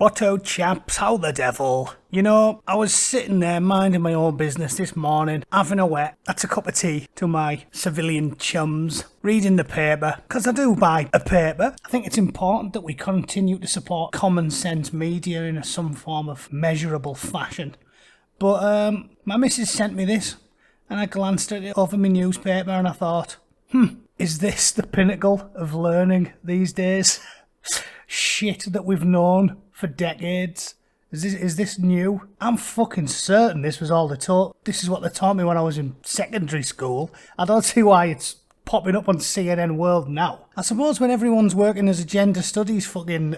Otto chaps, how the devil? You know, I was sitting there minding my own business this morning, having a wet, that's a cup of tea to my civilian chums, reading the paper, because I do buy a paper. I think it's important that we continue to support common sense media in some form of measurable fashion. But my missus sent me this, and I glanced at it over my newspaper and I thought, is this the pinnacle of learning these days? Shit that we've known for decades. Is this new? I'm fucking certain this was all this is what they taught me when I was in secondary school. I don't see why it's popping up on CNN World now. I suppose when everyone's working as a gender studies fucking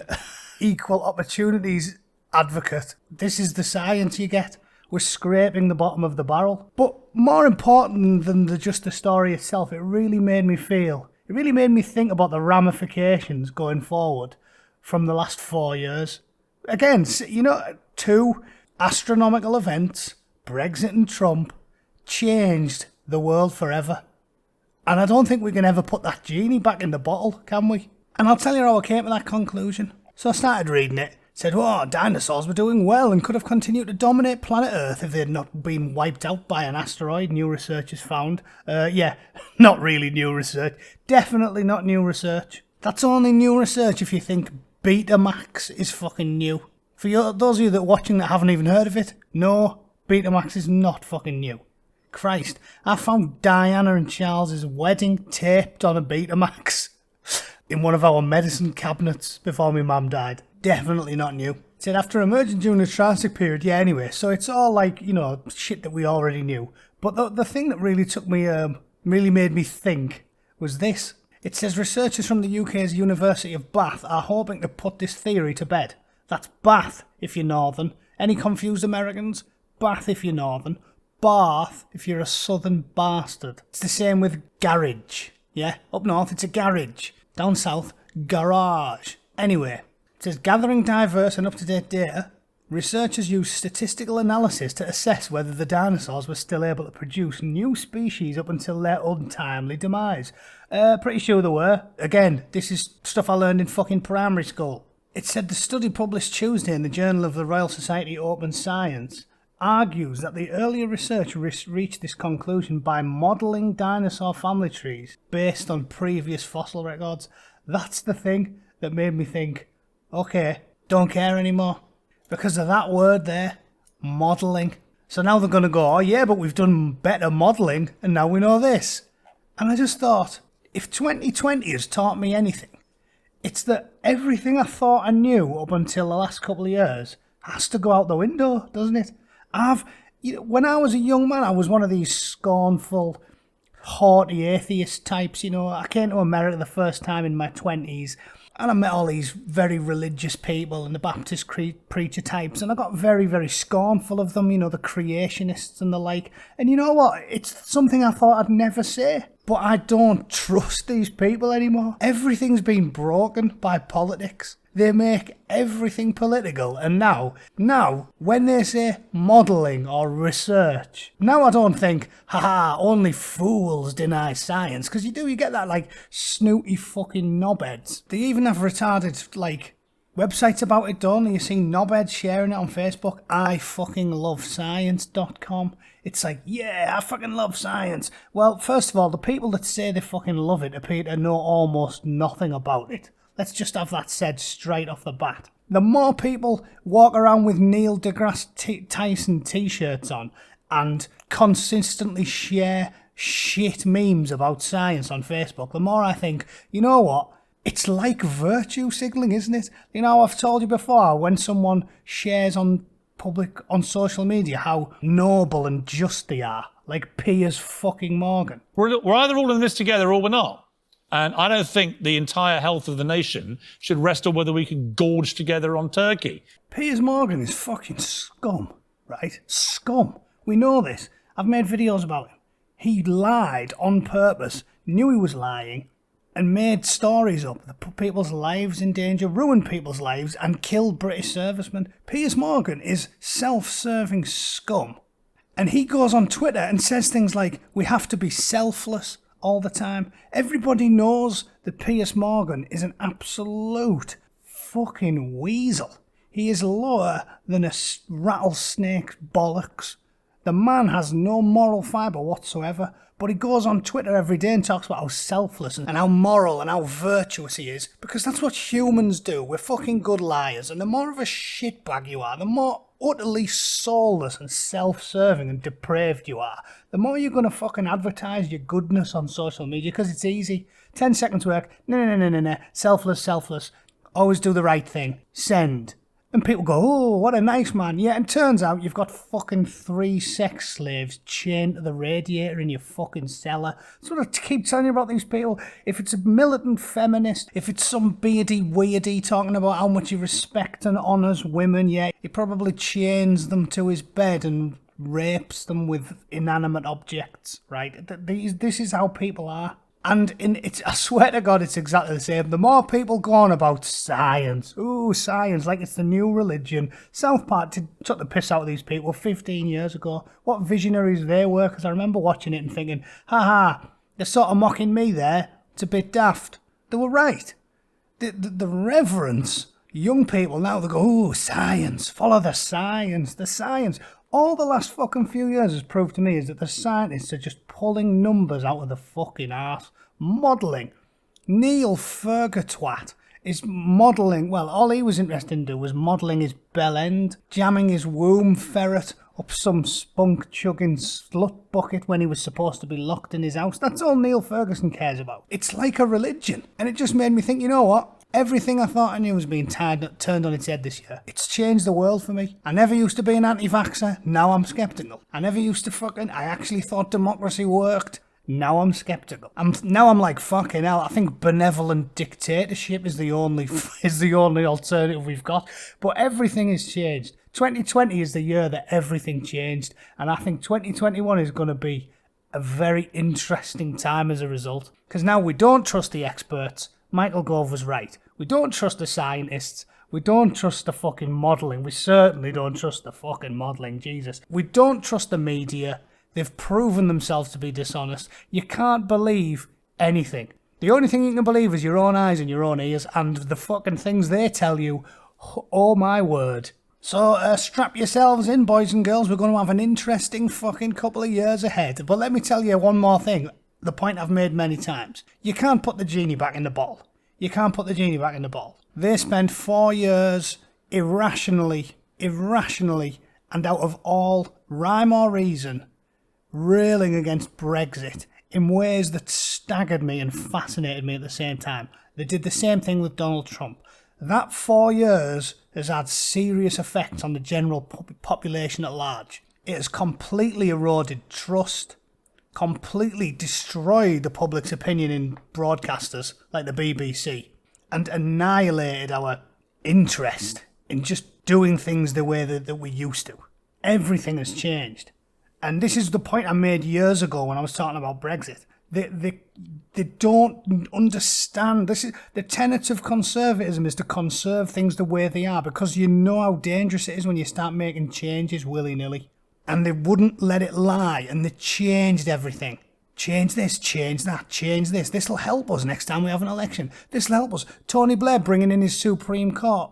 equal opportunities advocate, this is the science you get. We're scraping the bottom of the barrel. But more important than just the story itself, it really made me think about the ramifications going forward from the last 4 years. Again, you know, 2 astronomical events, Brexit and Trump, changed the world forever. And I don't think we can ever put that genie back in the bottle, can we? And I'll tell you how I came to that conclusion. So I started reading it. Said, dinosaurs were doing well and could have continued to dominate planet Earth if they had not been wiped out by an asteroid, new research has found. Not really new research. Definitely not new research. That's only new research if you think Betamax is fucking new. For those of you that are watching that haven't even heard of it, no, Betamax is not fucking new. Christ, I found Diana and Charles's wedding taped on a Betamax in one of our medicine cabinets before my mum died. Definitely not new. It said after emerging during the Triassic period, anyway, so it's all like, you know, shit that we already knew. But the thing that really really made me think was this. It says researchers from the UK's University of Bath are hoping to put this theory to bed. That's Bath if you're northern. Any confused Americans? Bath if you're northern. Bath if you're a southern bastard. It's the same with garage. Yeah, up north it's a garage. Down south, garage. Anyway, it says gathering diverse and up-to-date data, researchers use statistical analysis to assess whether the dinosaurs were still able to produce new species up until their untimely demise. Pretty sure they were. Again, this is stuff I learned in fucking primary school. It said the study published Tuesday in the Journal of the Royal Society Open Science argues that the earlier research reached this conclusion by modelling dinosaur family trees based on previous fossil records. That's the thing that made me think, okay, don't care anymore. Because of that word there, modelling. So now they're going to go, but we've done better modelling and now we know this. And I just thought, if 2020 has taught me anything, it's that everything I thought I knew up until the last couple of years has to go out the window, doesn't it? When I was a young man, I was one of these scornful, haughty atheist types, I came to America the first time in my 20s. And I met all these very religious people and the Baptist preacher types, and I got very, very scornful of them, the creationists and the like. And you know what? It's something I thought I'd never say. But I don't trust these people anymore. Everything's been broken by politics. They make everything political, and now, when they say modelling or research, now I don't think, only fools deny science, because you get that, snooty fucking knobheads. They even have retarded, websites about it, don't they? You see knobheads sharing it on Facebook, ifuckinglovescience.com. It's like, I fucking love science. Well, first of all, the people that say they fucking love it appear to know almost nothing about it. Let's just have that said straight off the bat. The more people walk around with Neil deGrasse Tyson t-shirts on and consistently share shit memes about science on Facebook, the more I think, you know what? It's like virtue signalling, isn't it? I've told you before, when someone shares on social media how noble and just they are, like Piers fucking Morgan. We're either all in this together or we're not. And I don't think the entire health of the nation should rest on whether we can gorge together on Turkey. Piers Morgan is fucking scum, right? Scum. We know this. I've made videos about him. He lied on purpose, knew he was lying, and made stories up that put people's lives in danger, ruined people's lives, and killed British servicemen. Piers Morgan is self-serving scum. And he goes on Twitter and says things like, we have to be selfless all the time. Everybody knows that Piers Morgan is an absolute fucking weasel. He is lower than a rattlesnake's bollocks. The man has no moral fibre whatsoever, but he goes on Twitter every day and talks about how selfless and how moral and how virtuous he is, because that's what humans do. We're fucking good liars, and the more of a shitbag you are, the more utterly soulless and self-serving and depraved you are, the more you're going to fucking advertise your goodness on social media, because it's easy. 10 seconds work, no, selfless, always do the right thing, send. And people go, oh, what a nice man. Yeah, and turns out you've got fucking 3 sex slaves chained to the radiator in your fucking cellar. That's what I keep telling you about these people. If it's a militant feminist, if it's some beardy weirdy talking about how much he respects and honours women, yeah, he probably chains them to his bed and rapes them with inanimate objects, right? This is how people are. And I swear to God, it's exactly the same. The more people go on about science, science, like it's the new religion. South Park took the piss out of these people 15 years ago. What visionaries they were, because I remember watching it and thinking, they're sort of mocking me there. It's a bit daft. They were right. The reverence. Young people now, they go, science, follow the science. All the last fucking few years has proved to me is that the scientists are just pulling numbers out of the fucking arse. Modelling. Neil Fergatwat is modelling, well, all he was interested in doing was modelling his bell end, jamming his womb ferret up some spunk-chugging slut bucket when he was supposed to be locked in his house. That's all Neil Ferguson cares about. It's like a religion. And it just made me think, you know what? Everything I thought I knew was being turned on its head this year. It's changed the world for me. I never used to be an anti-vaxxer. Now I'm sceptical. I never used to I actually thought democracy worked. Now I'm sceptical. Now I'm like, fucking hell, I think benevolent dictatorship is the only alternative we've got. But everything has changed. 2020 is the year that everything changed. And I think 2021 is going to be a very interesting time as a result. Because now we don't trust the experts. Michael Gove was right. We don't trust the scientists. We don't trust the fucking modelling. We certainly don't trust the fucking modelling, Jesus. We don't trust the media. They've proven themselves to be dishonest. You can't believe anything. The only thing you can believe is your own eyes and your own ears and the fucking things they tell you. Oh my word. So strap yourselves in, boys and girls. We're going to have an interesting fucking couple of years ahead. But let me tell you one more thing. The point I've made many times. You can't put the genie back in the bottle. They spent 4 years irrationally, and out of all rhyme or reason, railing against Brexit in ways that staggered me and fascinated me at the same time. They did the same thing with Donald Trump. That 4 years has had serious effects on the general population at large. It has completely eroded trust, completely destroyed the public's opinion in broadcasters like the BBC, and annihilated our interest in just doing things the way that we used to. Everything has changed. And this is the point I made years ago when I was talking about Brexit. They don't understand. This is the tenet of conservatism, is to conserve things the way they are, because you know how dangerous it is when you start making changes willy-nilly. And they wouldn't let it lie, and they changed everything. Change this, change that, change this. This'll help us next time we have an election. This'll help us. Tony Blair bringing in his Supreme Court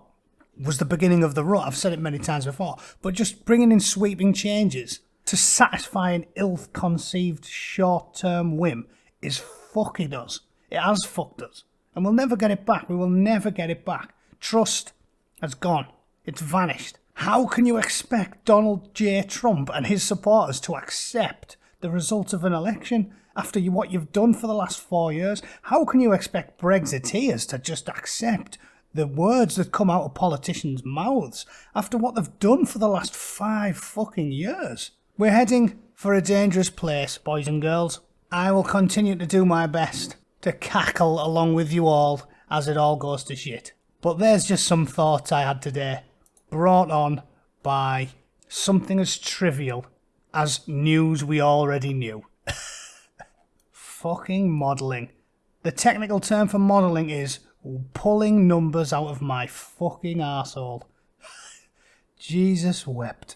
was the beginning of the rut. I've said it many times before. But just bringing in sweeping changes to satisfy an ill-conceived short-term whim is fucking us. It has fucked us. And we'll never get it back. We will never get it back. Trust has gone. It's vanished. How can you expect Donald J. Trump and his supporters to accept the result of an election after what you've done for the last 4 years? How can you expect Brexiteers to just accept the words that come out of politicians' mouths after what they've done for the last 5 fucking years? We're heading for a dangerous place, boys and girls. I will continue to do my best to cackle along with you all as it all goes to shit. But there's just some thoughts I had today, brought on by something as trivial as news we already knew. Fucking modelling. The technical term for modelling is pulling numbers out of my fucking arsehole. Jesus wept.